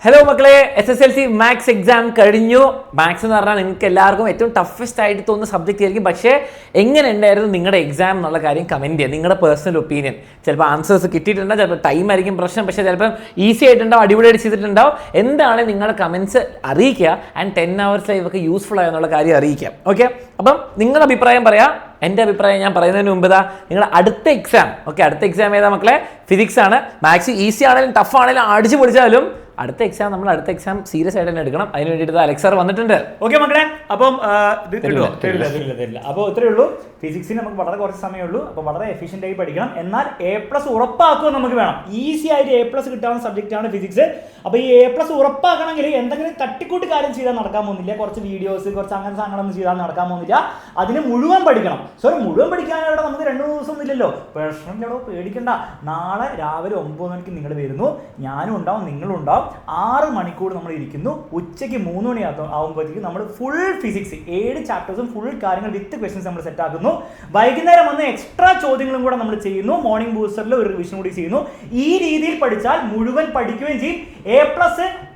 Hello മക്കളെ, SSLC maths exam കഴിഞ്ഞു. Maths എന്ന് പറഞ്ഞാൽ നിങ്ങൾക്ക് എല്ലാവർക്കും ഏറ്റവും ടഫസ്റ്റ് ആയിട്ട് തോന്നുന്ന സബ്ജക്റ്റ് ആയിരിക്കും. പക്ഷേ എങ്ങനെ ഉണ്ടായിരുന്നു നിങ്ങളുടെ എക്സാം എന്നുള്ള കാര്യം കമൻറ്റ് ചെയ്യുക. നിങ്ങളുടെ പേഴ്സണൽ ഒപ്പീനിയൻ. ചിലപ്പോൾ ആൻസേഴ്സ് കിട്ടിയിട്ടുണ്ടാവും, ചിലപ്പോൾ ടൈം ആയിരിക്കും പ്രശ്നം, പക്ഷേ ചിലപ്പം ഈസി ആയിട്ടുണ്ടാവും, അടിപൊളിയായിട്ട് ചെയ്തിട്ടുണ്ടാവും. എന്താണ് നിങ്ങളുടെ കമൻറ്റ്സ് അറിയിക്കുക. ആൻഡ് 10 hours ലൈവൊക്കെ യൂസ്ഫുൾ ആയെന്നുള്ള കാര്യം അറിയിക്കാം. ഓക്കെ, അപ്പം നിങ്ങളുടെ അഭിപ്രായം പറയാം. എൻ്റെ അഭിപ്രായം ഞാൻ പറയുന്നതിന് മുമ്പ് നിങ്ങളുടെ അടുത്ത എക്സാം, അടുത്ത എക്സാം ഏതാ മക്കളെ? ഫിസിക്സ് ആണ്. മാത്സ് ഈസി ആണെങ്കിലും ടഫ് ആണെങ്കിലും അടിച്ചു പൊളിച്ചാലും അടുത്ത എക്സാം സീരിയസ് ആയിട്ട് തന്നെ എടുക്കണം. അതിന് വേണ്ടിയിട്ട് അലക്സ് സാർ വന്നിട്ടുണ്ട്. ഓക്കെ മക്കളെ, അപ്പം അപ്പോൾ ഇത്രയേ ഉള്ളൂ. ഫിസിക്സിന് നമുക്ക് വളരെ കുറച്ച് സമയമേ ഉള്ളൂ. അപ്പോൾ വളരെ എഫിഷ്യൻ്റ് ആയി പഠിക്കണം. എന്നാൽ A+ ഉറപ്പാക്കുക നമുക്ക് വേണം. ഈസി ആയിട്ട് A+ കിട്ടാവുന്ന സബ്ജക്റ്റാണ് ഫിസിക്സ്. അപ്പോൾ ഈ A+ ഉറപ്പാക്കണമെങ്കിൽ എന്തെങ്കിലും തട്ടിക്കൂട്ട് കാര്യം ചെയ്താൽ നടക്കാൻ പോകുന്നില്ല. കുറച്ച് വീഡിയോസ്, കുറച്ച് അങ്ങനെ സാധനങ്ങളൊന്നും ചെയ്താൽ നടക്കാൻ പോകുന്നില്ല. അതിന് മുഴുവൻ പഠിക്കണം. മുഴുവൻ പഠിക്കാനായിട്ട് നമുക്ക് 2 ദിവസം ഒന്നും ഇല്ലല്ലോ. പ്രശ്നമില്ലടോ, പേടിക്കണ്ട. നാളെ രാവിലെ 9 മണിക്ക് നിങ്ങൾ വരുന്നു, ഞാനും ഉണ്ടാവും, നിങ്ങളും ഉണ്ടാവും. 6 മണിക്കൂർ നമ്മൾ ഇരിക്കുന്നു. ഉച്ചയ്ക്ക് 3 മണി ആകുമ്പോഴത്തേക്കും നമ്മൾ ഫുൾ ഫിസിക്സ് 7 ചാപ്റ്റേഴ്സും ഫുൾ കാര്യങ്ങൾ വിത്ത് ക്വസ്റ്റ്യൻസ് നമ്മൾ സെറ്റ് ആക്കുന്നു. വൈകുന്നേരം വന്ന് എക്സ്ട്രാ ചോദ്യങ്ങളും കൂടെ നമ്മൾ ചെയ്യുന്നു. മോർണിംഗ് ബൂസ്റ്ററിൽ ഒരു റിവിഷൻ കൂടി ചെയ്യുന്നു. ഈ രീതിയിൽ പഠിച്ചാൽ മുഴുവൻ പഠിക്കുകയും ചെയ്യും. A+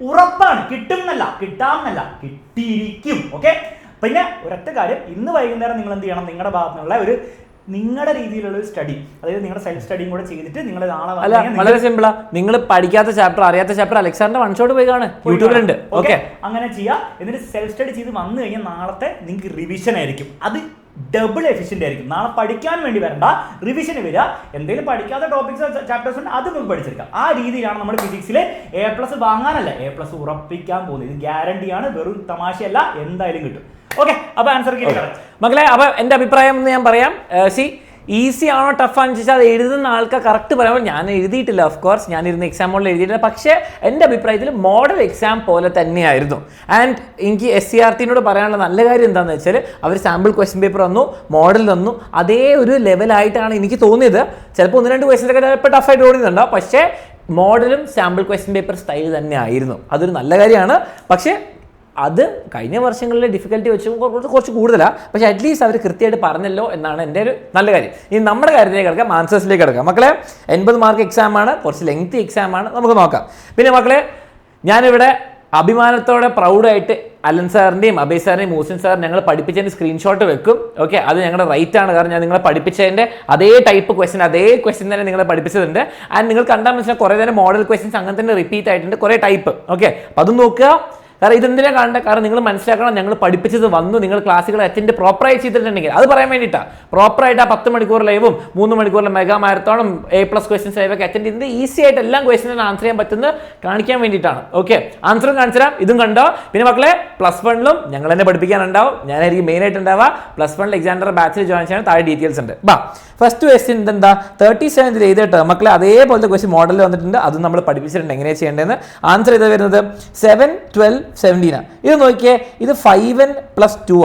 ഉറപ്പാണ്. കിട്ടുമെന്നല്ല, കിട്ടാമെന്നല്ല, കിട്ടിയിരിക്കും. ഓക്കെ, പിന്നെ ഒരൊറ്റ കാര്യം, ഇന്ന് വൈകുന്നേരം നിങ്ങൾ എന്ത് ചെയ്യണം? നിങ്ങളുടെ ഭാഗത്തുനിന്നുള്ള നിങ്ങളുടെ രീതിയിലുള്ള ഒരു സ്റ്റഡി, അതായത് നിങ്ങളുടെ സെൽഫ് സ്റ്റഡിയും കൂടെ ചെയ്തിട്ട് നിങ്ങൾ നാളെ വളരെ സിമ്പിളാ. നിങ്ങൾ പഠിക്കാത്ത ചാപ്റ്റർ, അറിയാത്ത ചാപ്റ്റർ അലക്സാണ്ടർ വൺ ഷോട്ട് പോയി കാണും, യൂട്യൂബിലുണ്ട്. ഓക്കെ, അങ്ങനെ ചെയ്യാം. എന്നിട്ട് സെൽഫ് സ്റ്റഡി ചെയ്ത് വന്നു കഴിഞ്ഞാൽ നാളത്തെ നിങ്ങൾക്ക് റിവിഷൻ ആയിരിക്കും. അത് ഡബിൾ എഫിഷ്യൻ്റ് ആയിരിക്കും. നാളെ പഠിക്കാൻ വേണ്ടി വരണ്ട, റിവിഷന് വരിക. എന്തെങ്കിലും പഠിക്കാത്ത ടോപ്പിക്സ് ചാപ്റ്റേഴ്സ് ഉണ്ട്, അത് നമുക്ക് പഠിച്ചെടുക്കാം. ആ രീതിയിലാണ് നമ്മൾ ഫിസിക്സിൽ A+ വാങ്ങാനല്ല, A+ ഉറപ്പിക്കാൻ പോകുന്നത്. ഇത് ഗ്യാരണ്ടിയാണ്, വെറും തമാശയല്ല, എന്തായാലും കിട്ടും. ഓക്കെ, അപ്പൊ ആൻസർ മക്കളെ, അപ്പൊ എന്റെ അഭിപ്രായം എന്ന് ഞാൻ പറയാം. ഈസി ആണോ ടഫ് ആണെന്ന് ചോദിച്ചാൽ അത് എഴുതുന്ന ആൾക്ക് കറക്റ്റ് പറയുമ്പോൾ ഞാൻ എഴുതിയിട്ടില്ല. ഓഫ് കോഴ്സ് ഞാൻ ഇരുന്ന് എക്സാം മോഡിൽ എഴുതിയിട്ടില്ല. പക്ഷേ എൻ്റെ അഭിപ്രായത്തിൽ മോഡൽ എക്സാം പോലെ തന്നെയായിരുന്നു. ആൻഡ് എനിക്ക് SCRT-നോട് പറയാനുള്ള നല്ല കാര്യം എന്താണെന്ന് വെച്ചാൽ അവർ സാമ്പിൾ ക്വസ്റ്റ്യൻ പേപ്പർ തന്നു, മോഡൽ തന്നു. അതേ ഒരു ലെവലായിട്ടാണ് എനിക്ക് തോന്നിയത്. ചിലപ്പോൾ 1-2 ക്വസ്റ്റ്യൻസൊക്കെ ചിലപ്പോൾ ടഫായിട്ട് ഓടുന്നുണ്ടാവും, പക്ഷേ മോഡലും സാമ്പിൾ ക്വസ്റ്റ്യൻ പേപ്പർ സ്റ്റൈൽ തന്നെ ആയിരുന്നു. അതൊരു നല്ല കാര്യമാണ്. പക്ഷേ അത് കഴിഞ്ഞ വർഷങ്ങളിലെ ഡിഫിക്കൽറ്റി വെച്ച് കുറച്ച് കൂടുതലാണ്. പക്ഷേ അറ്റ്ലീസ്റ്റ് അവർ കൃത്യമായിട്ട് പറഞ്ഞല്ലോ എന്നാണ് എൻ്റെ ഒരു നല്ല കാര്യം. ഇനി നമ്മുടെ കാര്യത്തിലേക്ക് കിടക്കാം, ആൻസേഴ്സിലേക്ക് കിടക്കാം. മക്കളെ, 80 മാർക്ക് എക്സാമാണ്, കുറച്ച് ലെങ്തി എക്സാമാണ്, നമുക്ക് നോക്കാം. പിന്നെ മക്കളെ, ഞാനിവിടെ അഭിമാനത്തോടെ പ്രൗഡായിട്ട് അലൻ സാറിൻ്റെയും അഭയ് സാറിൻ്റെയും മൂസിൻ സാർ ഞങ്ങൾ പഠിപ്പിച്ചതിൻ്റെ സ്ക്രീൻഷോട്ട് വെക്കും. ഓക്കെ, അത് ഞങ്ങളുടെ റൈറ്റ് ആണ്. കാരണം ഞാൻ നിങ്ങളെ പഠിപ്പിച്ചതിൻ്റെ അതേ ടൈപ്പ് ക്വസ്റ്റ്യൻ, അതേ ക്വസ്റ്റ്യൻ തന്നെ നിങ്ങളെ പഠിപ്പിച്ചതുണ്ട്. ആൻഡ് നിങ്ങൾ കണ്ടാൽ മനസ്സിലായി കുറേ നേരം മോഡൽ ക്വസ്റ്റ്യൻസ് അങ്ങനെ തന്നെ റിപ്പീറ്റ് ആയിട്ടുണ്ട്, കുറേ ടൈപ്പ്. ഓക്കെ, അപ്പോൾ അത് നോക്കുക. കാരണം ഇതെന്തിനാണ് കാണേണ്ടത്? കാരണം നിങ്ങൾ മനസ്സിലാക്കണം, ഞങ്ങൾ പഠിപ്പിച്ചത് വന്നു, നിങ്ങൾ ക്ലാസ്സുകൾ അറ്റൻഡ് പ്രോപ്പറായി ചെയ്തിട്ടുണ്ടെങ്കിൽ അത് പറയാൻ വേണ്ടിയിട്ടാണ്. പ്രോപ്പറായിട്ട് ആ 10 മണിക്കൂർ ലൈവും 3 മണിക്കൂറിലെ മെഗാ മാരത്തോണും A+ ക്വസ്റ്റ്യൻസ് ലൈവൊക്കെ അറ്റൻഡ് ചെയ്ത് ഈസി ആയിട്ട് എല്ലാം ക്വസ്റ്റ്യനും ആൻസർ ചെയ്യാൻ പറ്റുന്നത് കാണിക്കാൻ വേണ്ടിയിട്ടാണ്. ഓക്കെ, ആൻസറും കാണിച്ചുതരാം, ഇതും കണ്ടോ. പിന്നെ മക്കളെ, +1-ലും ഞങ്ങൾ തന്നെ പഠിപ്പിക്കാനുണ്ടാവും, ഞാനായിരിക്കും മെയിൻ ആയിട്ട് ഉണ്ടാവുക. +1 എക്സാമിൻ്റെ ബാച്ചിൽ ജോയിൻ ചെയ്യാൻ താഴെ ഡീറ്റെയിൽസ് ഉണ്ട്. ഫസ്റ്റ് ക്വസ്റ്റ്യൻ എന്താ? 37 ചെയ്തിട്ട് മക്കളെ അതേപോലത്തെ ക്വസ്റ്റ്യൻ മോഡലിൽ വന്നിട്ടുണ്ട്, അത് നമ്മൾ പഠിപ്പിച്ചിട്ടുണ്ട് എങ്ങനെയാണ് ചെയ്യേണ്ടതെന്ന്. ആൻസർ ചെയ്ത് വരുന്നത് 7, 12, 17. ഇത് നോക്കിയേ, ഇത് 5n + 2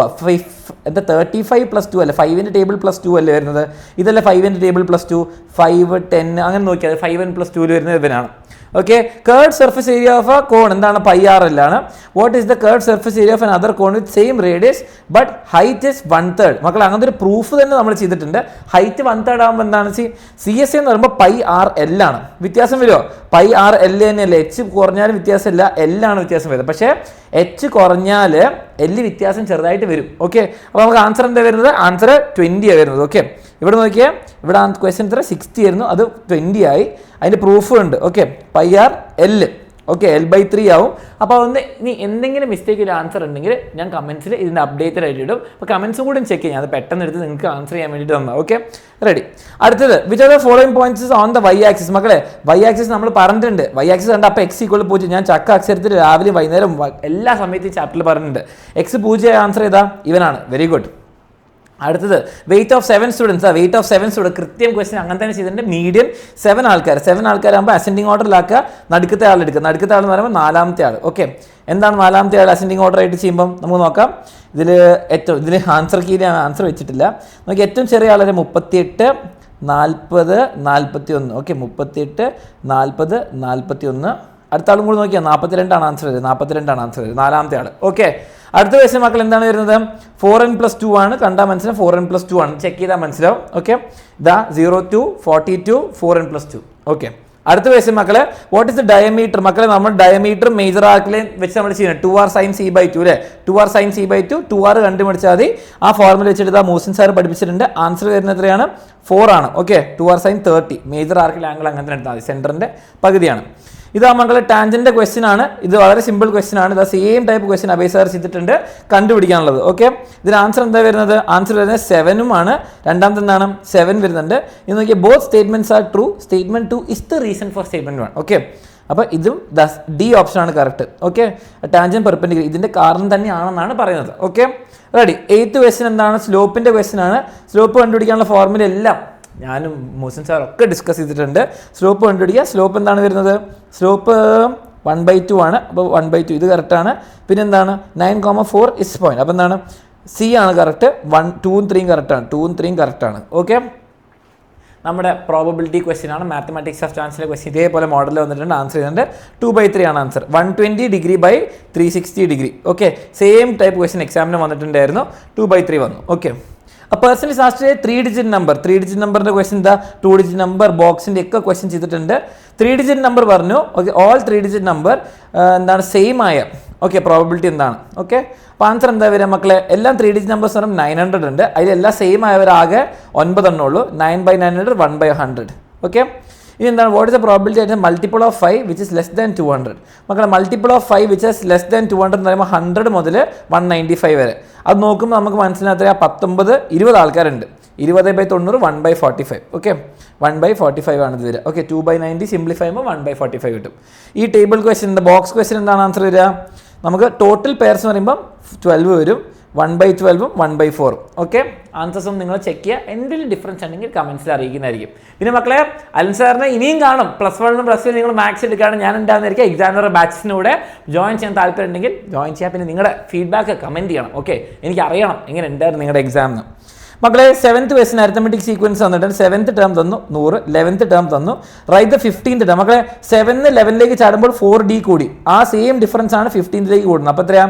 എന്താ 35 + 2 അല്ലേ? 5ന്റെ ടേബിൾ +2 അല്ലേ വരുന്നത്? ഇതല്ലേ 5ന്റെ ടേബിൾ +2, 5, 10 അങ്ങനെ നോക്കിയാൽ 5n + 2 വരുന്നത് ഇവനാണ്. Okay, curved surface area of a cone എന്താണ്? πr ആണ്. What is the curved surface area of an other cone with same radius but height is 1/3? മക്കൾ, അങ്ങനത്തെ ഒരു പ്രൂഫ് തന്നെ നമ്മൾ ചെയ്തിട്ടുണ്ട്. ഹൈറ്റ് 1/3 ആകുമ്പോൾ എന്താണ്? CSA എന്ന് പറയുമ്പോൾ πrl ആണ്. വ്യത്യാസം വരുമോ? πrl തന്നെയല്ലേ? H കുറഞ്ഞാലും വ്യത്യാസമില്ല, L ആണ് വ്യത്യാസം വരുന്നത്. പക്ഷേ H കുറഞ്ഞാൽ L വ്യത്യാസം ചെറുതായിട്ട് വരും. ഓക്കെ, അപ്പോൾ നമുക്ക് ആൻസർ എന്താ വരുന്നത്? ആൻസർ 20 ആണ് വരുന്നത്. ഓക്കെ, ഇവിടെ നോക്കിയാൽ ഇവിടെ ക്വസ്റ്റ്യൻ 60 ആയിരുന്നു, അത് 20 ആയി. അതിൻ്റെ പ്രൂഫും ഉണ്ട്. Okay, πrl. ഓക്കെ, L/3 ആവും. അപ്പോൾ അതൊന്ന് ഇനി എന്തെങ്കിലും മിസ്റ്റേക്കിൽ ആൻസർ ഉണ്ടെങ്കിൽ ഞാൻ കമൻസിൽ ഇതിൻ്റെ അപ്ഡേറ്റഡ് ആയിട്ട് ഇടും. അപ്പോൾ കമൻസും കൂടി ചെക്ക് ചെയ്യാം, അത് പെട്ടെന്ന് എടുത്ത് നിങ്ങൾക്ക് ആൻസർ ചെയ്യാൻ വേണ്ടിയിട്ട് തന്നാൽ. Okay, ready. അടുത്തത്, which are the following points on the y axis? മക്കളെ, y ആക്സിസ് നമ്മൾ പറഞ്ഞിട്ടുണ്ട്. y ആക്സിസ് കണ്ട അപ്പോൾ x = 0. ഞാൻ ചക്ക അക്ഷരത്തിൽ രാവിലെ വൈകുന്നേരം എല്ലാ സമയത്തും ഈ ചാപ്റ്ററിൽ പറഞ്ഞിട്ടുണ്ട്. x 0 ആൻസർ ചെയ്താ ഇവനാണ്. Very good. അടുത്തത്, weight of 7 students. Weight of 7 students കൃത്യം ക്വസ്റ്റ്യൻ അങ്ങനെ തന്നെ ചെയ്തിട്ടുണ്ട്. Medium 7 ആൾക്കാരാകുമ്പോൾ ascending ഓർഡറിലാക്കുക. നടുക്കത്തെ ആൾ എടുക്കുക. നടുക്കത്തെ ആൾ എന്ന് പറയുമ്പോൾ 4ാമത്തെ ആൾ. ഓക്കെ, എന്താണ് 4ാമത്തെ ആൾ അസെൻഡിങ് ഓർഡർ ആയിട്ട് ചെയ്യുമ്പം നമുക്ക് നോക്കാം. ഇതിൽ ആൻസർ കീയിൽ ഞാൻ ആൻസർ വെച്ചിട്ടില്ല. നമുക്ക് ഏറ്റവും ചെറിയ ആളൊരു 38, 40, 41. ഓക്കെ, 38, 40, 41. അടുത്ത ആളും കൂടി നോക്കിയാൽ 42 ആൻസർ വരുന്നത്. 42 ആൻസർ വരുന്നത്, 4ാമത്തെ ആൾ. ഓക്കെ, അടുത്ത ക്വസ്റ്റ്യൻ മക്കൾ എന്താണ് വരുന്നത്? 4n + 2 ആണ്. കണ്ടാൽ മനസ്സിലാവും 4n + 2 ആണ്. ചെക്ക് ചെയ്താൽ മനസ്സിലാവും. ഓക്കെ, ഇതാ 0 to 42, 4n + 2. ഓക്കെ, അടുത്ത ക്വസ്റ്റ്യൻ മക്കളെ, വാട്ട് ഇസ് ദ ഡയമീറ്റർ? മക്കളെ നമ്മൾ ഡയമീറ്റർ മേജർ ആർക്കിലെ വെച്ച് നമ്മൾ ചെയ്യുന്നത് 2r sin c/2 അല്ലേ, 2r sin c/2 2r കണ്ടുപിടിച്ചാൽ മതി. ആ ഫോർമുല വെച്ചിട്ട് മൂസിൻ സാർ പഠിപ്പിച്ചിട്ടുണ്ട്. ആൻസർ വരുന്നത് എത്രയാണ്? 4 ആണ്. Okay, 2r sin 30. മേജർ ആർക്കിൽ ആംഗിൾ അങ്ങനെ തന്നെ എടുത്താൽ മതി, സെന്ററിന്റെ പകുതിയാണ്. ഇതാ മക്കളെ ടാൻജന്റ് ക്വസ്റ്റ്യൻ ആണ്. ഇത് വളരെ സിമ്പിൾ ക്വസ്റ്റ്യൻ ആണ്. ഇതാ same type question Abhay sir ചെയ്തിട്ടുണ്ട് കണ്ടുപിടിക്കാനുള്ളത്. ഓക്കെ, ഇതിന് ആൻസർ എന്താ വരുന്നത്? ആൻസർ വരുന്നത് 7 ആണ്. രണ്ടാമത്തെ എന്താണ്? 7 വരുന്നുണ്ട്. ഇത് നോക്കിയാൽ both statements are true. Statement 2 is the reason for statement 1. Okay, അപ്പോൾ ഇതും ഡി ഓപ്ഷൻ ആണ് കറക്റ്റ്. ഓക്കെ, ടാൻജന്റ് പെർപെൻഡിക്കുലർ ഇതിന്റെ കാരണം തന്നെയാണെന്നാണ് പറയുന്നത്. Okay, ready. 8th ക്വസ്റ്റ്യൻ എന്താണ്? സ്ലോപ്പിന്റെ ക്വസ്റ്റ്യൻ ആണ്. സ്ലോപ്പ് കണ്ടുപിടിക്കാനുള്ള ഫോർമുല എല്ലാം ഞാനും മുസിൻ സാർ ഒക്കെ ഡിസ്കസ് ചെയ്തിട്ടുണ്ട്. സ്ലോപ്പ് കണ്ടുപിടിക്കുക. സ്ലോപ്പ് എന്താണ് വരുന്നത്? സ്ലോപ്പ് 1/2 ആണ്. അപ്പോൾ 1/2 ഇത് കറക്റ്റാണ്. പിന്നെ എന്താണ്? 9,4 ഇസ് പോയിന്റ്. അപ്പോൾ എന്താണ്? സി ആണ് കറക്റ്റ്. 1, 2, 3 കറക്റ്റാണ്. 2, 3 കറക്റ്റാണ്. ഓക്കെ, നമ്മുടെ പ്രോബബിലിറ്റി ക്വസ്റ്റ്യൻ ആണ്. മാത്തമാറ്റിക്സ് ഓഫ് ചാൻസിലെ ക്വസ്റ്റ്യൻ ഇതേപോലെ മോഡൽ വന്നിട്ടുണ്ട്. ആൻസർ ചെയ്യുന്നുണ്ട് 2/3 ആണ് answer. 120 degree by 360 degree. Okay, same type question എക്സാമിന് വന്നിട്ടുണ്ടായിരുന്നു. 2/3 വന്നു. Okay, A person is asked a 3-digit number. 3-digit number question എന്താ? 2-digit number ബോക്സിന്റെ ഒക്കെ ക്വസ്റ്റ്യൻ ചെയ്തിട്ടുണ്ട്. 3-digit number പറഞ്ഞു. ഓക്കെ, ഓൾ 3-digit number എന്താണ് സെയിം ആയ ഓക്കെ പ്രോബബിലിറ്റി എന്താണ്? ഓക്കെ, അപ്പോൾ ആൻസർ എന്താ വരിക മക്കളെ? എല്ലാം 3-digit നമ്പേഴ്സ് പറഞ്ഞാൽ 900 ഉണ്ട്. അതിലെല്ലാം സെയിം ആയവരാകെ 9 എണ്ണേ ഉള്ളൂ. 9/900 1/100. ഓക്കെ, ഇനി എന്താണ്? വാട്ട് ഇസ് ദ പ്രോബിലിറ്റി ആയിട്ട് multiple of 5 which is less than 200? മക്കളെ multiple of 5 which is less than 200 എന്ന് പറയുമ്പോൾ 100 മുതൽ 195 വരെ. അത് നോക്കുമ്പോൾ നമുക്ക് മനസ്സിലാത്ത 19-20 ആൾക്കാരുണ്ട്. 20/90 1/45. ഓക്കെ, 1/45 ആണ് ഇത് വരിക. ഓക്കെ, 2/90 സിംപ്ലിഫൈ ചെയ്യുമ്പോൾ 1/45 കിട്ടും. ഈ ടേബിൾ ക്വസ്റ്റ്യൻ ബോക്സ് ക്വസ്റ്റ്യൻ എന്താണ് ആൻസർ വരിക? നമുക്ക് ടോട്ടൽ പെയർസ് എന്ന് പറയുമ്പോൾ 12 വരും. 1/12 1/4. ഓക്കെ, ആൻസേഴ്സും നിങ്ങൾ ചെക്ക് ചെയ്യുക. എന്തെങ്കിലും ഡിഫറൻസ് ഉണ്ടെങ്കിൽ കമൻസിൽ അറിയിക്കുന്നതായിരിക്കും. പിന്നെ മക്കളെ, അലൻ സാറിനെ ഇനിയും കാണും. +1 +2 നിങ്ങൾ മാത്സ് എടുക്കുകയാണ്. ഞാൻ ഉണ്ടാകുന്നതായിരിക്കും. എക്സാമിനർ ബാച്ചിനൂടെ ജോയിൻ ചെയ്യാൻ താല്പര്യം ഉണ്ടെങ്കിൽ ജോയിൻ ചെയ്യാം. പിന്നെ നിങ്ങളുടെ ഫീഡ്ബാക്ക് കമൻറ്റ് ചെയ്യണം. ഓക്കെ, എനിക്ക് അറിയണം എങ്ങനെ ഉണ്ടായിരുന്നു നിങ്ങളുടെ എക്സാമിന്. മക്കളെ 7th ക്വസ്റ്റ്യൻ അരിത്തമെറ്റിക് സീക്വൻസ് തന്നിട്ടുണ്ട്. 7th ടേം തന്നു 100. 11th ടേം തന്നു. Write the 15th term. മക്കളെ 7 11ലേക്ക് ചാടുമ്പോൾ 4D കൂടി. ആ സെയിം ഡിഫറൻസ് ആണ് 15ലേക്ക് കൂടുന്നത്. അപ്പോൾ എത്രയാ?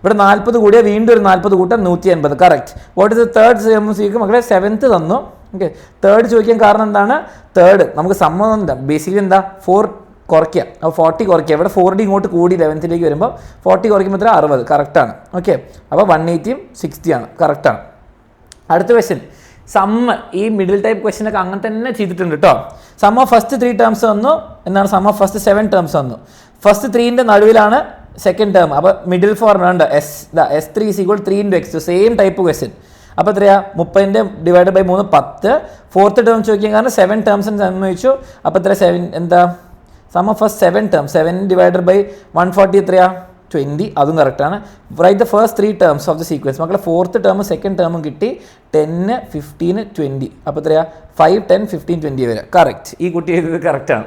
ഇവിടെ 40 കൂടിയാൽ വീണ്ടും ഒരു 40 കൂട്ടാൻ 180. Correct. What is the third sequence? മക്കളെ 7th തന്നു. ഓക്കെ, തേർഡ് ചോദിക്കാൻ കാരണം എന്താണ്? തേർഡ് നമുക്ക് സമ്മതം ബേസിക്കലി എന്താ? 4 കുറയ്ക്കുക. അപ്പോൾ 40 കുറയ്ക്കുക. ഇവിടെ 4D ഇങ്ങോട്ട് കൂടി 11ലേക്ക് വരുമ്പോൾ 40 കുറയ്ക്കുമ്പോൾ 60. കറക്റ്റാണ്. ഓക്കെ, അപ്പോൾ 180 60 ആണ്. കറക്റ്റാണ്. അടുത്ത ക്വസ്റ്റ്യൻ സമ്മ്. ഈ മിഡിൽ ടൈപ്പ് ക്വസ്റ്റ്യൻ ഒക്കെ അങ്ങനെ തന്നെ ചെയ്തിട്ടുണ്ട് കേട്ടോ. സം ഓഫ് ഫസ്റ്റ് 3 ടേംസ് വന്നു. എന്താണ്? സം ഓഫ് ഫസ്റ്റ് 7 ടേംസ് വന്നു. ഫസ്റ്റ് 3ന്റെ നടുവിലാണ് സെക്കൻഡ് ടേം. അപ്പോൾ മിഡിൽ ഫോർമുല ഉണ്ട്. S3 = 3 × x2. Same type question. അപ്പോൾ എത്രയാ? 30 ഡിവൈഡ് ബൈ 3 10. ഫോർത്ത് ടേം ചോദിക്കാൻ കാരണം 7 ടേംസിന് സമ്മതിച്ചു. അപ്പോൾ എത്ര? 7 എന്താ? Sum of first 7 term 7 divide by 140 എത്രയാ? 20. അതും കറക്റ്റാണ്. Right the first 3 terms of the sequence. മക്കളെ ഫോർത്ത് ടേമും സെക്കൻഡ് ടേമും കിട്ടി. 10 15 20. അപ്പോൾ എത്രയാ? 5 10 15 20 വരെ. കറക്റ്റ്. ഈ കുട്ടി ചെയ്തത് കറക്റ്റാണ്.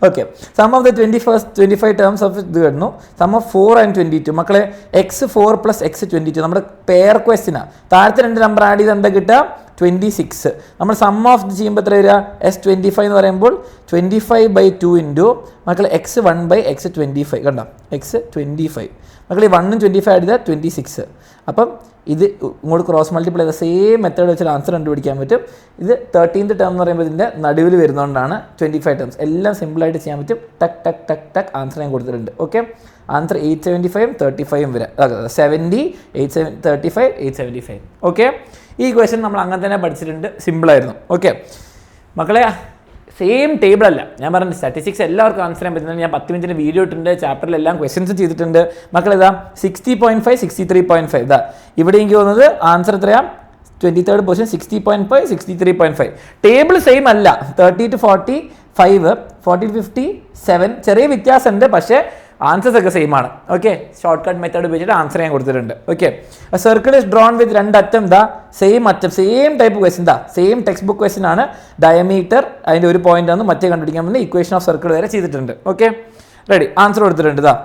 Okay, sum of the 25 terms of ഇത് വരുന്നു. Sum of 4 and 22. മക്കളെ x4 + x22 നമ്മുടെ പെയർ ക്വസ്റ്റ്യനാണ്. താഴത്തെ 2 നമ്പർ ആഡ് ചെയ്ത് എന്താ കിട്ടുക? 26. നമ്മൾ സം ഓഫ് ഇത് ചെയ്യുമ്പോൾ എത്ര വരിക? S25 എന്ന് പറയുമ്പോൾ 25/2 ഇൻറ്റു മക്കളെ x1/x25. കണ്ടോ? x25. മക്കൾ ഈ 1 ഉം 25 ആഡ് ചെയ്താൽ 26. അപ്പം ഇത് ഇങ്ങോട്ട് ക്രോസ് മൾട്ടിപ്ലൈ ചെയ്ത സെയിം മെത്തേഡ് വെച്ചാൽ ആൻസർ കണ്ടുപിടിക്കാൻ പറ്റും. ഇത് 13th ടേം എന്ന് പറയുമ്പോൾ ഇതിൻ്റെ നടുവിൽ വരുന്നതുകൊണ്ടാണ് 25 ടേംസ്. എല്ലാം സിമ്പിളായിട്ട് ചെയ്യാൻ പറ്റും. ടക്ക് ടക്ക് ടക്ക് ടക്ക് ആൻസർ ഞാൻ കൊടുത്തിട്ടുണ്ട്. ഓക്കെ, ആൻസർ 875 35 വരെ. 70 35 875. ഓക്കെ, ഈ ക്വസ്റ്റ്യൻ നമ്മൾ അങ്ങനെ തന്നെ പഠിച്ചിട്ടുണ്ട്. സിമ്പിളായിരുന്നു. ഓക്കെ മക്കളെ, സെയിം ടേബിൾ അല്ല ഞാൻ പറഞ്ഞ സ്റ്റാറ്റിസ്റ്റിക്സ് എല്ലാവർക്കും ആൻസർ ചെയ്യാൻ പറ്റുന്നത്. ഞാൻ 10 മിനിറ്റിന് വീഡിയോ ഇട്ടിട്ടുണ്ട്. ചാപ്റ്ററിലെല്ലാം ക്വസ്റ്റ്യൻസ് ചെയ്തിട്ടുണ്ട്. മക്കളിതാ 60.5 63.5. ഇതാ ഇവിടെ എനിക്ക് തോന്നുന്നത് ആൻസർ എത്രയാ? 23rd position 60.5 63.5. ടേബിൾ സെയിം അല്ല. 30 to 45 40 to 57 ചെറിയ വ്യത്യാസമുണ്ട്. പക്ഷേ ആൻസേഴ്സ് ഒക്കെ സെയിം ആണ്. ഓക്കെ, ഷോർട്ട് കട്ട് മെത്തേഡ് ഉപയോഗിച്ചിട്ട് ആൻസർ ഞാൻ കൊടുത്തിട്ടുണ്ട്. ഓക്കെ, സർക്കിൾ ഇസ് ഡ്രോൺ വിത്ത് 2 അറ്റം ദാ സെയിം അറ്റം സെയിം ടൈപ്പ് ക്വസ്റ്റ്യൻ ദാ സെയിം ടെക്സ്റ്റ് ബുക്ക് ക്വസ്റ്റ്യൻ ആണ്. ഡയമീറ്റർ അതിൻ്റെ ഒരു പോയിന്റ് ആണ് മറ്റേ കണ്ടുപിടിക്കാൻ വേണ്ടി ഇക്വേഷൻ ഓഫ് സർക്കിൾ വരെ ചെയ്തിട്ടുണ്ട്. Okay, ready. ആൻസർ കൊടുത്തിട്ടുണ്ട്. ഇതാ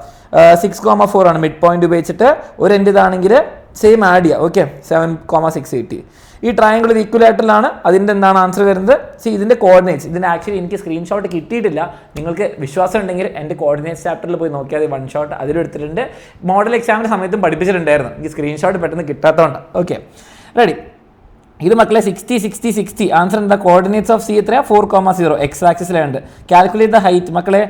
6,4 ആണ് മിഡ് പോയിന്റ് ഉപയോഗിച്ചിട്ട്. ഒരു എൻഡ് ഇതാണെങ്കിൽ സെയിം ആഡ് ചെയ്യുക. ഓക്കെ, 7,680. ഈ ട്രയാങ്കിൾ ഇത് ഈക്വലായിട്ടാണ്. അതിൻ്റെ എന്താണ് ആൻസർ വരുന്നത്? ഇതിൻ്റെ കോർഡിനേറ്റ്സ്. ഇതിന് ആക്ച്വലി എനിക്ക് സ്ക്രീൻഷോട്ട് കിട്ടിയിട്ടില്ല. നിങ്ങൾക്ക് വിശ്വാസം ഉണ്ടെങ്കിൽ എൻ്റെ കോർഡിനേറ്റ്സ് ചാപ്റ്ററിൽ പോയി നോക്കിയാൽ 1 ഷോട്ട് അതിലെടുത്തിട്ടുണ്ട്. മോഡൽ എക്സാമിൻ്റെ സമയത്തും പഠിപ്പിച്ചിട്ടുണ്ടായിരുന്നു. എനിക്ക് സ്ക്രീൻഷോട്ട് പെട്ടെന്ന് കിട്ടാത്തതുകൊണ്ട്. Okay, ready. ഇത് മക്കളെ 60 60 60 ആൻസർ എന്താ? കോർഡിനേറ്റ്സ് ഓഫ് സി എത്രയാണ്? 4,0 എക്സ് ആക്സിസിലുണ്ട്. കാൽക്കുലേറ്റ് ദ ഹൈറ്റ് മക്കളെ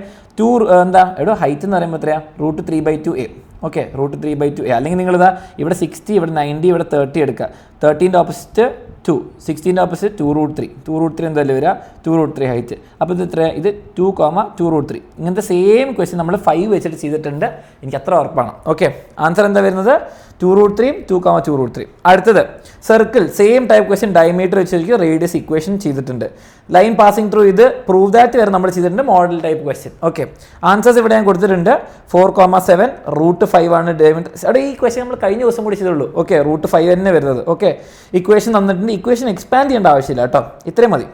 എന്താ എടോ ഹൈറ്റ് എന്ന് പറയുമ്പോൾ എത്രയാണ്? √3/2a. Okay, √3/2a. അല്ലെങ്കിൽ നിങ്ങളിതാ ഇവിടെ 60, ഇവിടെ 90, ഇവിടെ 30 എടുക്കുക. 13ൻ്റെ ഓപ്പോസിറ്റ് 2, 16ൻ്റെ ഓപ്പോസിറ്റ് 2√3. 2√3 എന്തായാലും വരിക? 2√3 ഹൈറ്റ്. അപ്പോൾ ഇത് എത്രയാണ്? ഇത് 2,2√3. ഇങ്ങനത്തെ സെയിം ക്വസ്റ്റ്യൻ നമ്മൾ 5 വെച്ചിട്ട് ചെയ്തിട്ടുണ്ട്. എനിക്ക് അത്ര ഉറപ്പാണ്. ഓക്കെ, ആൻസർ എന്താ വരുന്നത്? 2√3, 2,2√3. അടുത്തത് circle, same type question diameter വെച്ചിരിക്കും, റേഡിയസ് ഇക്വേഷൻ ചെയ്തിട്ടുണ്ട്. ലൈൻ പാസിംഗ് ത്രൂ ഇത് പ്രൂവ് ദാറ്റ് വരെ നമ്മൾ ചെയ്തിട്ടുണ്ട്. Model type question. Okay, answers ഇവിടെ ഞാൻ കൊടുത്തിട്ടുണ്ട്. 4,7 √5 ആണ് ഡയമീറ്റർ. അവിടെ ഈ ക്വസ്റ്റ്യൻ നമ്മൾ കഴിഞ്ഞ ദിവസം കൂടി ചെയ്തുള്ളൂ. ഓക്കെ, √5 തന്നെ വരുന്നത്. ഓക്കെ, ഇക്വേഷൻ തന്നിട്ടുണ്ട്. ഇക്വേഷൻ എക്സ്പാൻഡ് ചെയ്യേണ്ട ആവശ്യമില്ല കേട്ടോ, ഇത്രയും മതി.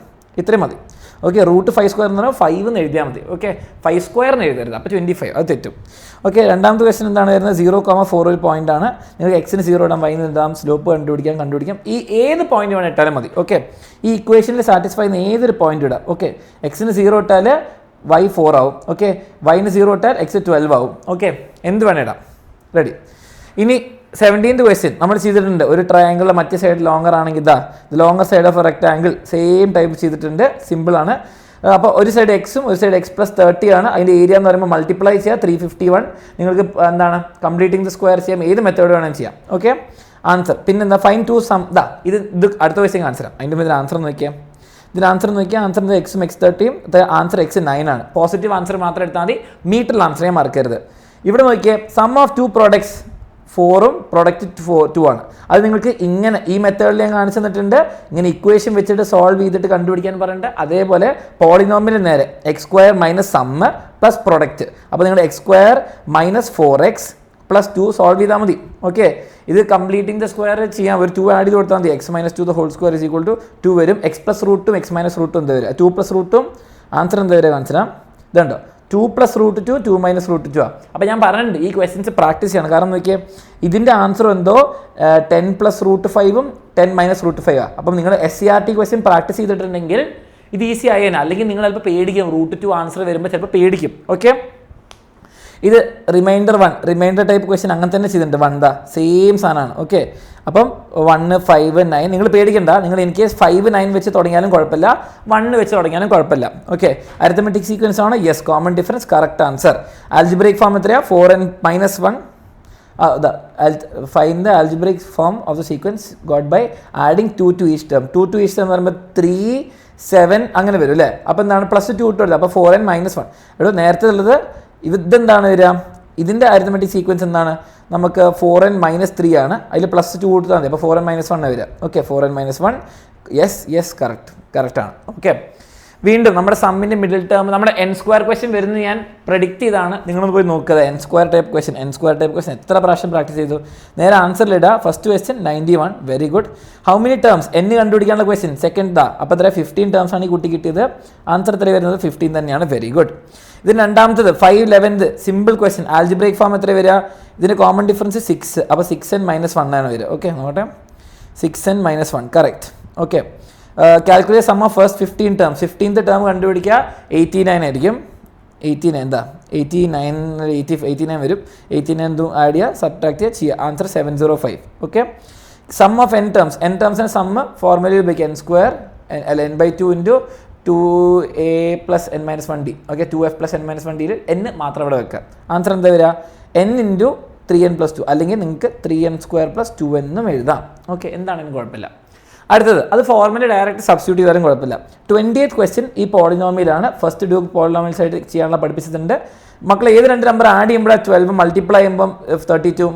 ഓക്കെ, √5² എന്ന് പറഞ്ഞാൽ 5 എന്ന് എഴുതിയാൽ മതി. ഓക്കെ, 5² എഴുതരുത്, അപ്പോൾ 25, അത് തെറ്റും. ഓക്കെ, രണ്ടാമത്തെ ക്വസ്റ്റൻ എന്താണ് വരുന്നത്? 0,4 ഒരു പോയിന്റ് ആണ്. നിങ്ങൾക്ക് എക്സിന് 0 ഇടാം, വൈന്ന് ഇടാം, സ്ലോപ്പ് കണ്ടുപിടിക്കാം. ഈ ഏത് പോയിന്റ് വേണം ഇട്ടാലും മതി. ഓക്കെ, ഈ ഇക്വേഷനിൽ സാറ്റിസ്ഫൈ ചെയ്യുന്ന ഏതൊരു പോയിന്റ് ഇടാം. ഓക്കെ, എക്സിന് 0 ഇട്ടാൽ y 4 ആവും. ഓക്കെ, വൈന് 0 ഇട്ടാൽ എക്സ് 12 ആവും. ഓക്കെ, എന്ത് വേണം ഇടാം. റെഡി. ഇനി 17th ക്വസ്റ്റ്യൻ നമ്മൾ ചെയ്തിട്ടുണ്ട്. ഒരു ട്രയാങ്കിളിലെ മറ്റേ സൈഡ് ലോങ്ങർ ആണെങ്കിൽ the longer side of A rectangle same type ചെയ്തിട്ടുണ്ട്. സിമ്പിൾ ആണ്. അപ്പോൾ ഒരു സൈഡ് എക്സും ഒരു സൈഡ് x + 30 ആണ്. അതിൻ്റെ ഏരിയ എന്ന് പറയുമ്പോൾ മൾട്ടിപ്ലൈ ചെയ്യുക 351. നിങ്ങൾക്ക് എന്താണ് കംപ്ലീറ്റിംഗ് ദ സ്ക്വയർ ചെയ്യാം, ഏത് മെത്തേഡ് വേണമെങ്കിലും ചെയ്യാം. ഓക്കെ, ആൻസർ പിന്നെ എന്താ? ഫൈൻ ടു സം ഇത് അടുത്ത ക്വസ്റ്റ്യൻ ആൻസർ. അതിൻ്റെ ഇതിന് ആൻസർ നോക്കിയാൽ ആൻസർ എക്സും x30. ആൻസർ x 9 ആണ്. പോസിറ്റീവ് ആൻസർ മാത്രം എടുത്താൽ മതി, മീറ്ററിൽ ആൻസർ ചെയ്യാൻ മറക്കരുത്. ഇവിടെ നോക്കിയേ, സം ഓഫ് 2 പ്രോഡക്ട്സ് 4ഉം പ്രൊഡക്റ്റ് 2 ആണ്. അത് നിങ്ങൾക്ക് ഇങ്ങനെ ഈ മെത്തേഡിൽ ഞാൻ കാണിച്ചു തന്നിട്ടുണ്ട്. ഇങ്ങനെ ഇക്വേഷൻ വെച്ചിട്ട് സോൾവ് ചെയ്തിട്ട് കണ്ടുപിടിക്കാൻ പറഞ്ഞിട്ട്, അതേപോലെ പോളിനോമിയൽ നേരെ x² - സമ്മ് പ്ലസ് പ്രൊഡക്റ്റ്. അപ്പോൾ നിങ്ങൾ x² - 4x + 2 സോൾവ് ചെയ്താൽ മതി. ഓക്കെ, ഇത് കംപ്ലീറ്റിംഗ് ദ സ്ക്വയർ ചെയ്യാം. ഒരു 2 ആഡ് ചെയ്ത് കൊടുത്താൽ മതി. x - 2 ² = 2 വരും. x + √2 x - √2 എന്താ വരിക? 2 + √2. ആൻസർ എന്താ വരിക? കാണിച്ചാൽ ഇതുണ്ടോ? 2 + √2 2 - √2 ആ. അപ്പോൾ ഞാൻ പറഞ്ഞിട്ടുണ്ട് ഈ ക്വസ്റ്റ്യൻസ് പ്രാക്ടീസ് ചെയ്യണം. കാരണം നോക്കിയാൽ ഇതിൻ്റെ ആൻസർ എന്തോ 10 + √5ഉം 10 - √5 ആണ്. അപ്പം നിങ്ങൾ SCRT ക്വസ്റ്റ്യൻ പ്രാക്ടീസ് ചെയ്തിട്ടുണ്ടെങ്കിൽ ഇത് ഈസി ആയേനെ. അല്ലെങ്കിൽ നിങ്ങൾ ചിലപ്പോൾ പേടിക്കും, √2 ആൻസർ വരുമ്പോൾ ചിലപ്പോൾ പേടിക്കും. ഓക്കെ, ഇത് റിമൈൻഡർ ടൈപ്പ് ക്വസ്റ്റ്യൻ അങ്ങനെ തന്നെ ചെയ്തിട്ടുണ്ട്. 1 സെയിം സാധനമാണ്. ഓക്കെ, അപ്പം 1 5 9 നിങ്ങൾ പേടിക്കണ്ട. നിങ്ങൾ ഇൻ കേസ് 5 9 വെച്ച് തുടങ്ങിയാലും കുഴപ്പമില്ല, 1 വെച്ച് തുടങ്ങിയാലും കുഴപ്പമില്ല. ഓക്കെ, അരിത്തമെറ്റിക് സീക്വൻസ് ആണ്. Yes, common difference correct answer. Algebraic form എത്രയാണ്? 4n - 1. Find the algebraic form of the sequence got by adding 2 to each term. 2 to each term എന്ന് പറയുമ്പോൾ 3 7 അങ്ങനെ വരും അല്ലേ? അപ്പോൾ എന്താണ്? +2 ഇട്ട് കൊടുത്തത്. അപ്പോൾ 4n - 1. എടോ നേരത്തെ ഉള്ളത് ഇതെന്താണ് വരിക? ഇതിൻ്റെ അരിത്തമെറ്റിക് സീക്വൻസ് എന്താണ്? നമുക്ക് 4n - 3 ആണ്. അതിൽ +2 കൊടുത്താൽ മതി. അപ്പോൾ 4n - 1 വരിക. Okay, 4n - 1. യെസ് കറക്റ്റ് ആണ്. ഓക്കെ, വീണ്ടും നമ്മുടെ സമ്മിൻ്റെ മിഡിൽ ടേം നമ്മുടെ n² ക്വസ്റ്റ്യൻ വരുന്നത് ഞാൻ പ്രെഡിക്റ്റ് ചെയ്താണ്. നിങ്ങളൊന്ന് പോയി നോക്കുക. n² ടൈപ്പ് ക്വസ്റ്റ്യൻ എത്ര പ്രാവശ്യം പ്രാക്ടീസ് ചെയ്തു? നേരെ ആൻസറിലിടുക. First question 91. Very good. How many terms? n കണ്ടുപിടിക്കാനുള്ള ക്വസ്റ്റ്യൻ സെക്കൻഡ് അപ്പോൾ എത്ര? 15 ടേംസ് ആണ് ഈ കുട്ടി കിട്ടിയത്. ആൻസർ എത്ര വരുന്നത്? 15 തന്നെയാണ്. Very good. ഇതിന് രണ്ടാമത്തത് 5 11th സിമ്പിൾ ക്വസ്റ്റ്യൻ. ആൽജിബ്രൈക് ഫോം എത്ര വരിക? ഇതിന് കോമൺ ഡിഫറൻസ് 6. അപ്പോൾ 6n - 1 ആണ് വരിക. ഓക്കെ, നോക്കട്ടെ. 6n - 1 correct. Okay, calculate sum of first 15 terms. 15th term കണ്ടുപിടിക്കുക. 89 ആയിരിക്കും. 89 എന്താ? 89 വരും. 89 ആഡ് ചെയ്യുക, സബ്ട്രാക്ട് ചെയ്യുക. Answer 705. Okay, sum of n ടേംസിന് സമ്മ് ഫോർമുലയിൽ ഉപയോഗിക്കുക. n² n/2 × 2a + n - 1d. Okay, 2f + n - 1d n മാത്രം ഇവിടെ വെക്കുക. ആൻസർ എന്താ വരിക? n × 3n + 2, അല്ലെങ്കിൽ നിങ്ങൾക്ക് 3n² + 2n എന്നും എഴുതാം. ഓക്കെ, എന്താണെങ്കിലും കുഴപ്പമില്ല. അടുത്തത് അത് ഫോർമുല ഡയറക്റ്റ് സബ്സ്റ്റിറ്റ്യൂട്ട് ചെയ്താലും കുഴപ്പമില്ല. 20th ക്വസ്റ്റ്യൻ ഈ പോളിനോമിയലാണ്. ഫസ്റ്റ് ഡ്യൂക്ക് പോളിനോമിയൽസ് ആയിട്ട് ചെയ്യാനുള്ള പഠിപ്പിച്ചിട്ടുണ്ട്. മക്കൾ ഏത് 2 നമ്പർ ആഡ് ചെയ്യുമ്പോഴാണ് 12 മൾട്ടിപ്ലൈ ചെയ്യുമ്പം 32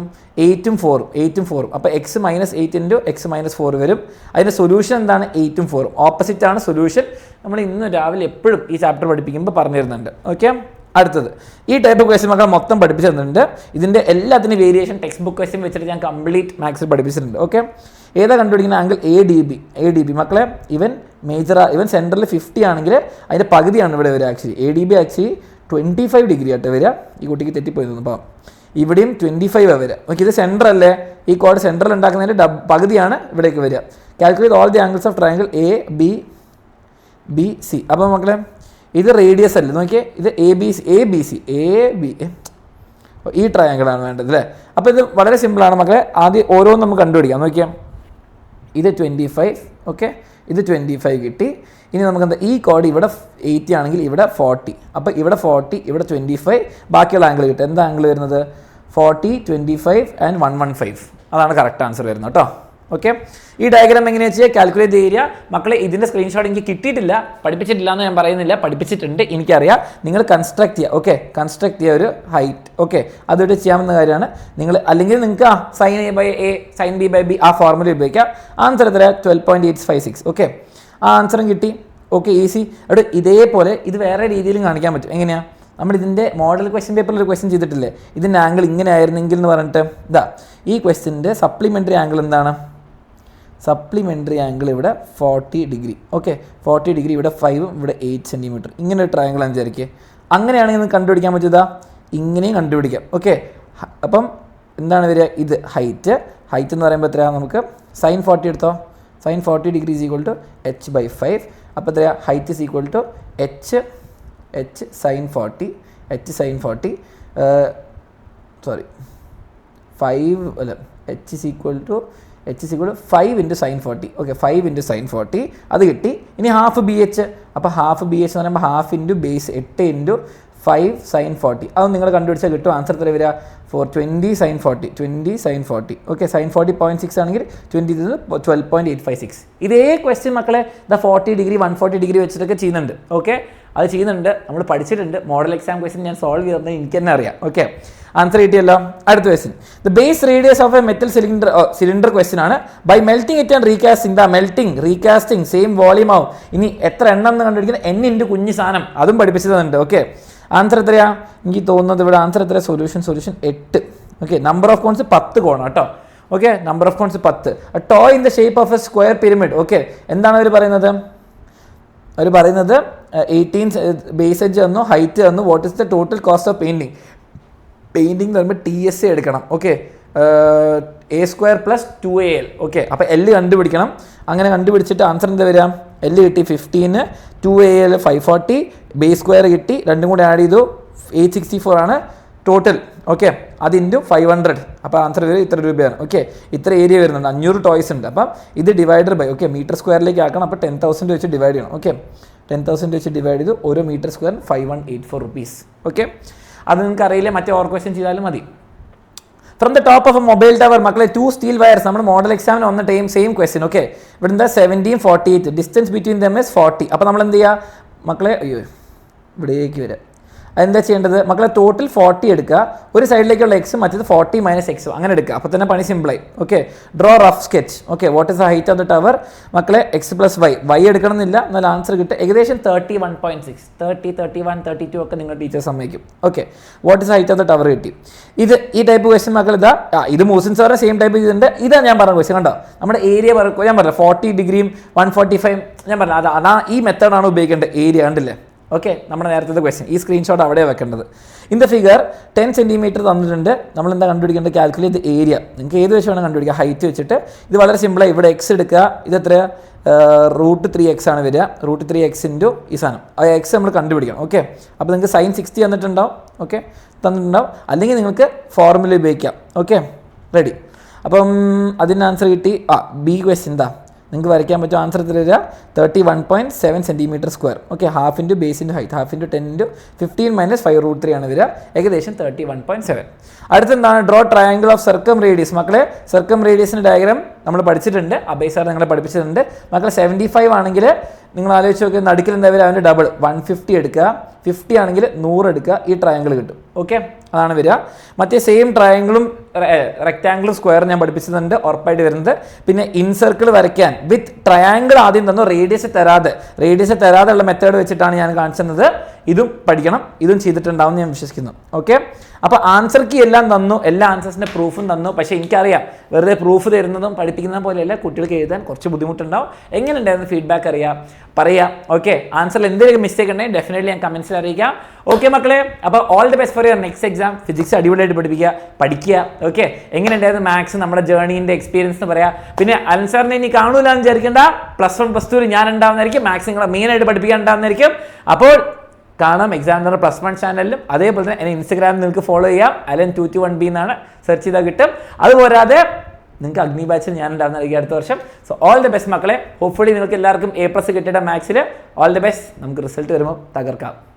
8ഉം 4ഉം. അപ്പോൾ x - 8 × x - 4 വരും. അതിൻ്റെ സൊല്യൂഷൻ എന്താണ്? 8ഉം 4ഉം. ഓപ്പോസിറ്റ് ആണ് സൊല്യൂഷൻ. നമ്മൾ ഇന്ന് രാവിലെ എപ്പോഴും ഈ ചാപ്റ്റർ പഠിപ്പിക്കുമ്പോൾ പറഞ്ഞു തരുന്നുണ്ട്. ഓക്കെ, അടുത്തത് ഈ ടൈപ്പ് ക്വസ്റ്റ്യൻ മക്കൾ മൊത്തം പഠിപ്പിച്ചു തന്നിട്ടുണ്ട്. ഇതിൻ്റെ എല്ലാത്തിനും വേരിയേഷൻ ടെക്സ്റ്റ് ബുക്ക് ക്വസ്റ്റ്യൻ വെച്ചിട്ട് ഞാൻ കംപ്ലീറ്റ് മാത്സിൽ പഠിപ്പിച്ചിട്ടുണ്ട്. ഓക്കെ, ഏതാ കണ്ടുപിടിക്കുന്ന ആംഗിൾ? ADB മക്കളെ. ഇവൻ സെൻറ്ററിൽ 50 ആണെങ്കിൽ അതിൻ്റെ പകുതിയാണ് ഇവിടെ വരിക. ADB 25 ഡിഗ്രി ആയിട്ട് വരിക. ഈ കുട്ടിക്ക് തെറ്റിപ്പോയി അപ്പോൾ ഇവിടെയും 25 വരിക. ഓക്കെ, ഇത് സെൻറ്റർ അല്ലേ? ഈ കോഡ് സെൻറ്ററിൽ ഉണ്ടാക്കുന്നതിൻ്റെ പകുതിയാണ് ഇവിടേക്ക് വരിക. Calculate all the angles of triangle ABC. അപ്പോൾ മക്കളെ ഇത് റേഡിയസ് അല്ലേ? നോക്കിയേ, ഇത് ABC ഈ ട്രയാങ്കിളാണ് വേണ്ടത് അല്ലേ? അപ്പോൾ ഇത് വളരെ സിമ്പിളാണ് മക്കളെ. ആദ്യം ഓരോന്നും നമുക്ക് കണ്ടുപിടിക്കാം. നോക്കിയാൽ ഇത് 25, ഓക്കെ, ഇത് 25 കിട്ടി. ഇനി നമുക്ക് എന്താ, ഈ കോഡ് ഇവിടെ 80 ആണെങ്കിൽ ഇവിടെ 40, അപ്പോൾ ഇവിടെ 40, ഇവിടെ 25, ബാക്കിയുള്ള ആംഗിൾ കിട്ടും. എന്താ ആംഗിൾ വരുന്നത്? 40, 25 ആൻഡ് 115. അതാണ് കറക്റ്റ് ആൻസർ വരുന്നത് കേട്ടോ. ഓക്കെ, ഈ ഡയഗ്രാം എങ്ങനെയാ വെച്ചാൽ കാൽക്കുലേറ്റ് ഏരിയ. മക്കളെ ഇതിൻ്റെ സ്ക്രീൻഷോട്ട് എനിക്ക് കിട്ടിയിട്ടില്ല, പഠിപ്പിച്ചിട്ടില്ല എന്ന് ഞാൻ പറയുന്നില്ല, പഠിപ്പിച്ചിട്ടുണ്ട്, എനിക്കറിയാം. നിങ്ങൾ കൺസ്ട്രക്ട് ചെയ്യുക, ഓക്കെ, കൺസ്ട്രക്ട് ചെയ്യുക ഒരു ഹൈറ്റ്, ഓക്കെ, അതുകൊണ്ട് ചെയ്യാവുന്ന കാര്യമാണ്. നിങ്ങൾ അല്ലെങ്കിൽ നിങ്ങൾക്ക് sin A by A sin B by B ആ ഫോർമുല ഉപയോഗിക്കാം. ആൻസർ എത്ര? 12.856. ഓക്കെ, ആ ആൻസറും കിട്ടി. Okay, easy. അവിടെ ഇതേപോലെ ഇത് വേറെ രീതിയിലും കാണിക്കാൻ പറ്റും. എങ്ങനെയാണ്? നമ്മൾ ഇതിൻ്റെ മോഡൽ ക്വസ്റ്റ്യൻ പേപ്പറിൽ ഒരു ക്വസ്റ്റ്യൻ ചെയ്തിട്ടില്ലേ, ഇതിൻ്റെ ആംഗിൾ ഇങ്ങനെ ആയിരുന്നെങ്കിൽ എന്ന് പറഞ്ഞിട്ട്, ഇതാ ഈ ക്വസ്റ്റ്യൻ്റെ സപ്ലിമെൻ്ററി ആംഗിൾ എന്താണ്? സപ്ലിമെൻ്ററി ആംഗിൾ ഇവിടെ 40 ഡിഗ്രി. ഓക്കെ, 40 ഡിഗ്രി, ഇവിടെ 5, ഇവിടെ 8 സെൻറ്റിമീറ്റർ. ഇങ്ങനെ ഒരു ട്രയാങ്കിൾ വിചാരിക്കുക. അങ്ങനെയാണെങ്കിൽ നിങ്ങൾക്ക് കണ്ടുപിടിക്കാൻ പറ്റുക, ഇങ്ങനെയും കണ്ടുപിടിക്കാം. ഓക്കെ, അപ്പം എന്താണ് വരിക? ഇത് ഹൈറ്റ് എന്ന് പറയുമ്പോൾ എത്രയാണ്? നമുക്ക് sin 40 എടുത്തോ. sin 40 degree is equal to h/5. അപ്പോൾ എത്രയാണ്? Height is equal to h sin 40, sorry 5 അല്ല, h is equal to 5 into sin 40. Okay, 5 into sin 40 അത് കിട്ടി. ഇനി ഹാഫ് BH, അപ്പോൾ ഹാഫ് BH എന്ന് പറയുമ്പോൾ half into base 8 into 5 sin 40. അത് നിങ്ങൾ കണ്ടുപിടിച്ചാൽ കിട്ടും. ആൻസർ എത്ര വരിക? 20 sin 40. ഓക്കെ, sin 40.6 ആണെങ്കിൽ 20 12.856. ഇതേ ക്വസ്റ്റ്യൻ മക്കളെ 40 ഡിഗ്രി 140 ഡിഗ്രി വെച്ചിട്ടൊക്കെ ചെയ്യുന്നുണ്ട്. ഓക്കെ, അത് ചെയ്യുന്നുണ്ട്, നമ്മൾ പഠിച്ചിട്ടുണ്ട്. മോഡൽ എക്സാം ക്വസ്റ്റ്യൻ ഞാൻ സോൾവ് ചെയ്തത് എനിക്ക് തന്നെ അറിയാം. ഓക്കെ, ആൻസർ കിട്ടിയല്ലോ. അടുത്ത question, the base radius of a metal cylinder question ആണ്. By melting it and recasting the recasting same volume ആവും. ഇനി എത്ര എണ്ണം എന്ന് കണ്ടുപിടിക്കുന്നത്? n ഇൻറ്റു കുഞ്ഞ് സാധനം, അതും പഠിപ്പിച്ചതുണ്ട്. ഓക്കെ, ആൻസർ എത്രയാ? എനിക്ക് തോന്നുന്നത് ഇവിടെ ആൻസർ എത്ര? Solution 8. Okay, number of cones 10 കോണാണ് കേട്ടോ. Okay, number of cones 10. Toy in the shape of A square pyramid. Okay, എന്താണ് അവർ പറയുന്നത്? 18 ബേസ് എഡ്ജ് തന്നു, ഹൈറ്റ് തന്നു. What is the total cost of painting എന്ന് പറയുമ്പോൾ TSA എടുക്കണം. Okay, A² + 2AL. ഓക്കെ, അപ്പോൾ L കണ്ടുപിടിക്കണം. അങ്ങനെ കണ്ടുപിടിച്ചിട്ട് ആൻസർ എന്താ വരിക? L കിട്ടി 15, 2AL 540, ബേസ് സ്ക്വയർ കിട്ടി, രണ്ടും കൂടെ ആഡ് ചെയ്തു 864 ആണ് ടോട്ടൽ. ഓക്കെ, അത് ഇൻറ്റു 500. അപ്പോൾ ആൻസർ വരും ഇത്ര രൂപയാണ്. ഓക്കെ, ഇത്ര ഏരിയ വരുന്നുണ്ട്, 500 ടോയ്സ് ഉണ്ട്. അപ്പം ഇത് ഡിവൈഡഡ് ബൈ, ഓക്കെ, മീറ്റർ സ്ക്വയറിലേക്ക് ആക്കണം. അപ്പോൾ 10,000 വെച്ച് ഡിവൈഡ് ചെയ്യണം. ഓക്കെ, 10,000 വെച്ച് ഡിവൈഡ് ചെയ്തു, ഓരോ മീറ്റർ സ്ക്വയർ 5184 rupees. ഓക്കെ, അത് നിങ്ങൾക്ക് അറിയില്ല, മറ്റേ ഓർ ക്വസ്റ്റ്യൻ ചെയ്താലും മതി. From the top of A mobile tower. മക്കളെ 2 steel വയർസ്, നമ്മുടെ മോഡൽ എക്സാമിന് വന്ന സെയിം ക്വസ്റ്റ്യൻ. ഓക്കെ, ഇവിടെ എന്താ 17, 48, ഡിസ്റ്റൻസ് ബിറ്റ്വീൻ ദം ഇസ് 40. അപ്പോൾ നമ്മൾ എന്ത് ചെയ്യുക മക്കളെ? അയ്യോ, ഇവിടേക്ക് വരാം. എന്താ ചെയ്യേണ്ടത് മക്കളെ? ടോട്ടൽ 40 എടുക്കുക, ഒരു സൈഡിലേക്കുള്ള എക്സ്, മറ്റേത് 40 - x അങ്ങനെ എടുക്കുക. അപ്പോൾ തന്നെ പണി സിമ്പിളായി. Okay, draw rough sketch. Okay, what is the height of the tower? മക്കളെ x + y എടുക്കണം എന്നില്ല, എന്നാൽ ആൻസർ കിട്ടും ഏകദേശം 31.6, 30, 31, 32 ഒക്കെ നിങ്ങൾ ടീച്ചർ സമ്മതിക്കും. Okay, what is height of the tower കിട്ടി. ഇത് ഈ ടൈപ്പ് ക്വസ്റ്റ്യൻ മക്കൾ ഇതാ. ഇത് മൂസിൻ സാറ് സെയിം ടൈപ്പ് ചെയ്തിട്ടുണ്ട്. ഇതാ ഞാൻ പറഞ്ഞ ക്വസ്റ്റ്യൻ കണ്ടോ? നമ്മുടെ ഏരിയ ഞാൻ പറഞ്ഞില്ല 40 ഡിഗ്രിയും 145 ഞാൻ പറഞ്ഞ അതാ ഈ മെത്തേഡാണ് ഉപയോഗിക്കേണ്ടത്. ഏരിയ കണ്ടില്ലേ? ഓക്കെ, നമ്മുടെ നേരത്തെ ക്വസ്റ്റ്യൻ ഈ സ്ക്രീൻഷോട്ട് അവിടെ വെക്കേണ്ടത്. ഇൻ ദ ഫിഗർ 10 സെൻറ്റിമീറ്റർ തന്നിട്ടുണ്ട്. നമ്മൾ എന്താ കണ്ടുപിടിക്കേണ്ടത്? Calculate area. നിങ്ങൾക്ക് ഏത് വെച്ച് വേണം കണ്ടുപിടിക്കുക, ഹൈറ്റ് വെച്ചിട്ട്. ഇത് വളരെ സിമ്പിളായി. ഇവിടെ x എടുക്കുക, ഇത് എത്ര? √3x ആണ് വരിക. √3x ഇൻറ്റു ഈ സാധനം, ആ എക്സ് നമ്മൾ കണ്ടുപിടിക്കണം. ഓക്കെ, അപ്പോൾ നിങ്ങൾക്ക് sin 60 തന്നിട്ടുണ്ടാവും. ഓക്കെ, തന്നിട്ടുണ്ടാവും. അല്ലെങ്കിൽ നിങ്ങൾക്ക് ഫോർമുല ഉപയോഗിക്കാം. Okay, ready. അപ്പം അതിന് ആൻസർ കിട്ടി. ബി ക്വസ്റ്റ്യൻ എന്താ നിങ്ങൾക്ക് വരയ്ക്കാൻ പറ്റും. ആൻസർ എത്ര വരിക? 31.7 centimeter square. Okay, half into base into height, half into 10 into 15 - 5√3 ആണ് വരിക. ഏകദേശം 31.7. അടുത്തെന്താണ്? Draw triangle of circum radius. മക്കളെ സർക്കം റേഡിയസിൻ്റെ ഡയഗ്രാം നമ്മൾ പഠിച്ചിട്ടുണ്ട്. അബൈ സാർ നിങ്ങളെ പഠിപ്പിച്ചിട്ടുണ്ട്. മക്കളെ 75 ആണെങ്കിൽ നിങ്ങൾ ആലോചിച്ച് നോക്കി, നടുക്കിൽ എന്താ വരിക? അതിൻ്റെ ഡബിൾ 150 എടുക്കുക. 50 ആണെങ്കിൽ 100 എടുക്കുക. ഈ ട്രയാങ്കിൾ കിട്ടും. ഓക്കെ, അതാണ് വരിക. മറ്റേ സെയിം ട്രയാങ്കിളും റെക്റ്റാങ്കിളും സ്ക്വയറും ഞാൻ പഠിപ്പിച്ചിട്ടുണ്ട്, ഉറപ്പായിട്ട് വരുന്നത്. പിന്നെ ഇൻസർക്കിൾ വരയ്ക്കാൻ വിത്ത് ട്രയാങ്കിൾ ആദ്യം തന്നു, റേഡിയസ് തരാതെ ഉള്ള മെത്തേഡ് വെച്ചിട്ടാണ് ഞാൻ കാണിച്ചത്. ഇതും പഠിക്കണം, ഇതും ചെയ്തിട്ടുണ്ടാവും ഞാൻ വിശ്വസിക്കുന്നു. ഓക്കെ, അപ്പോൾ ആൻസർ കീ എല്ലാം തന്നു, എല്ലാ ആൻസേഴ്സിൻ്റെ പ്രൂഫും തന്നു. പക്ഷേ എനിക്കറിയാം വെറുതെ പ്രൂഫ് തരുന്നതും പഠിപ്പിക്കുന്നതും പോലെയല്ല, കുട്ടികൾക്ക് എഴുതാൻ കുറച്ച് ബുദ്ധിമുട്ടുണ്ടാവും. എങ്ങനെ ഉണ്ടായിരുന്നു ഫീഡ്ബാക്ക് പറയാം. ഓക്കെ, ആൻസറിൽ എന്തെങ്കിലും മിസ്റ്റേക്ക് ഉണ്ടെങ്കിൽ ഡെഫിനറ്റ്ലി ഞാൻ കമൻസിൽ അറിയിക്കാം. ഓക്കെ മക്കളെ, അപ്പോൾ all the best for your next exam. Physics അടിപൊളിയായിട്ട് പഠിക്കുക. ഓക്കെ, എങ്ങനെ ഉണ്ടായിരുന്നു മാത്സ്, നമ്മുടെ ജേർണീൻ്റെ എക്സ്പീരിയൻസ് എന്ന് പറയാം. പിന്നെ അൻസാറിനെ ഇനി കാണൂല എന്ന് വിചാരിക്കേണ്ട, +1 +2 ഞാൻ ഉണ്ടാവുന്നതായിരിക്കും. മാത്സ് നിങ്ങളെ മെയിനായിട്ട് പഠിപ്പിക്കാൻ ഉണ്ടാവുന്നതായിരിക്കും. അപ്പോൾ കാണാം എക്സാമിനർ +1 ചാനലിലും. അതേപോലെ തന്നെ എന്നെ ഇൻസ്റ്റഗ്രാമിൽ നിങ്ങൾക്ക് ഫോളോ ചെയ്യാം. Alan221B എന്നാണ് സെർച്ച് ചെയ്താൽ കിട്ടും. അതുപോരാതെ നിങ്ങൾക്ക് അഗ്നി ബാച്ചിൽ ഞാൻ ഉണ്ടാകുന്നതായിരിക്കും അടുത്ത വർഷം. സോ ഓൾ ദി ബെസ്റ്റ് മക്കളെ. ഹോപ്പ്ഫുള്ളി നിങ്ങൾക്ക് എല്ലാവർക്കും A+ കിട്ടിയിട്ട് മാത്സിൽ ഓൾ ദി ബെസ്റ്റ്. നമുക്ക് റിസൾട്ട് വരുമ്പോൾ തകർക്കാം.